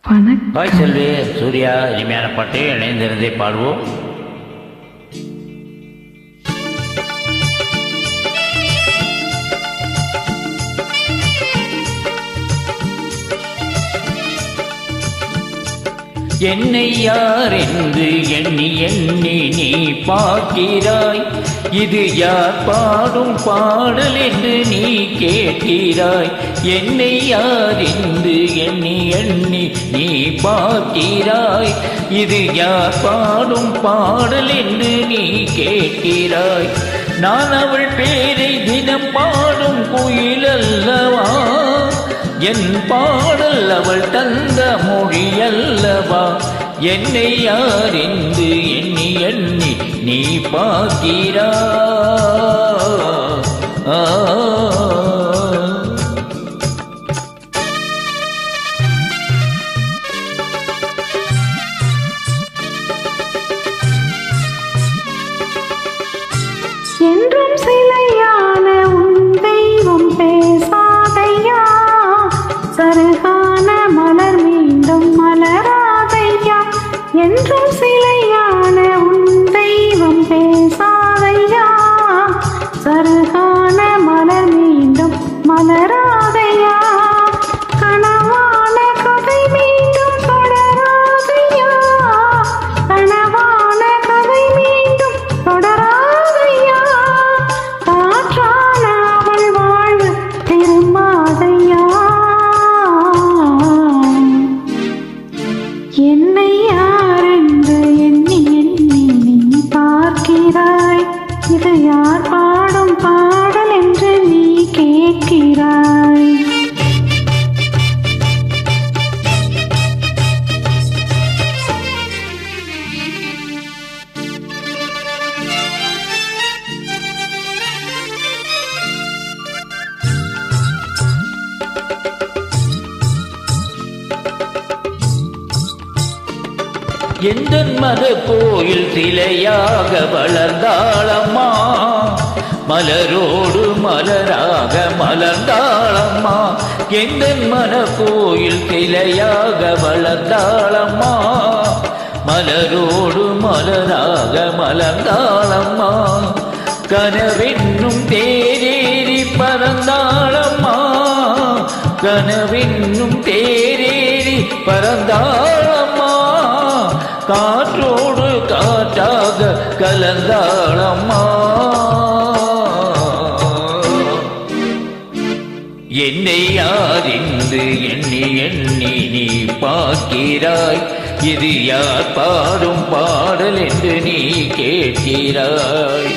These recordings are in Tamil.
ஹாய் செல்வி, சூர்யா இனிமையான பாட்டு இணைந்திருந்தே பாடுவோம். என்னை யார் என்று எண்ணி எண்ணி நீ பார்க்கிறாய், இது யார் பாடும் பாடல் என்று நீ கேட்கிறாய். என்னை யார் என்று எண்ணி எண்ணி நீ பார்க்கிறாய், இது யார் பாடும் பாடல் என்று நீ கேட்கிறாய். நான் அவள் பேரை தினம் பாடும் குயில் அல்லவா, என் பாடல் அவள் தந்த மொழி அல்லவா. என்னை யார் என்று எண்ணி எண்ணி நீ பார்க்கிறாய். என்றும் சிலையான உன் தெய்வம் பேசாதையா, சருகான மலர் மீண்டும் மலராதையா. என்றும் சிலையான உன் தெய்வம் பேசாதையா, சருகான மலர் மீண்டும் மலராதையா. கனவான கதை மீண்டும் தொடராதையா, கனவான கதை மீண்டும் தொடராதையா. காற்றான அவள் வாழ்வு திரும்பாதையா. என்னை யார் என்று எண்ணி எண்ணி நீ பார்க்கிறாய், இது யார் பாடும் பாடல் என்று நீ கேட்கிறாய். எந்த மத கோயில் சிலையாக வளர்ந்தாளம்மா, மலரோடு மலராக மலர்ந்தாளம்மா. எந்த மன கோயில் சிலையாக வளர்ந்தாளம்மா, மலரோடு மலராக மலர்ந்தாளம்மா. கனவென்னும் தேரேறி பறந்தாளம்மா, கனவென்னும் தேரேறி பறந்தாளம்மா. காற்றோடு காற்றாக கலந்தாளம்மா. என்னை யார் என்று எண்ணி எண்ணி நீ பார்க்கிறாய், இது யார் பாடும் பாடல் என்று நீ கேட்கிறாய்.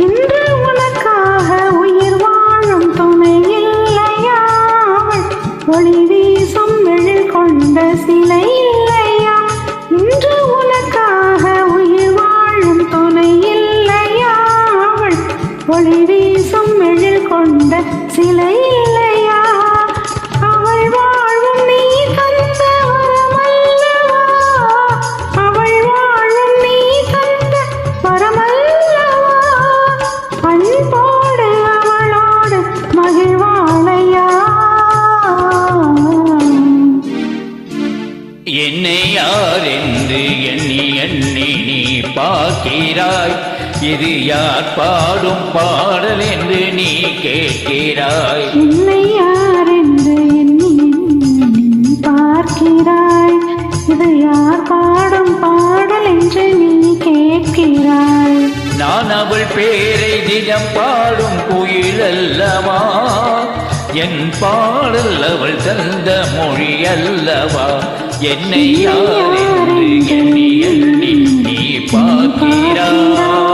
இன்று உனக்காக உயிர் வாழும் துணை இல்லையா, ஒளி வீசும் எழில் கொண்ட சிலை இல்லையா. இன்று உனக்காக உயிர் வாழும் துணை இல்லையா, ஒளி வீசும் எழில் கொண்ட சிலை இல்லையா. அவள் வாழும் நீ தந்த வரமல்லவா, அவள் வாழும் நீ தந்த வரமல்லவா. அன்போடு அவளோடு மகிழ்வாளையா. என்னை யார் என்று எண்ணி எண்ணி நீ பார்க்கிறாய், இது யார் பாடும் பாடல் என்று நீ கேட்கிறாய். என்னை யார் என்று எண்ணி எண்ணி நீ பார்க்கிறாய், இது யார் பாடும் பாடல் என்று நீ கேட்கிறாய். நான் அவள் பேரை தினம் பாடும் குயில் அல்லவா, என் பாடல் அவள் தந்த மொழி அல்லவா. என்னை யார் என்று எண்ணி எண்ணி நீ பார்க்கிறாய்.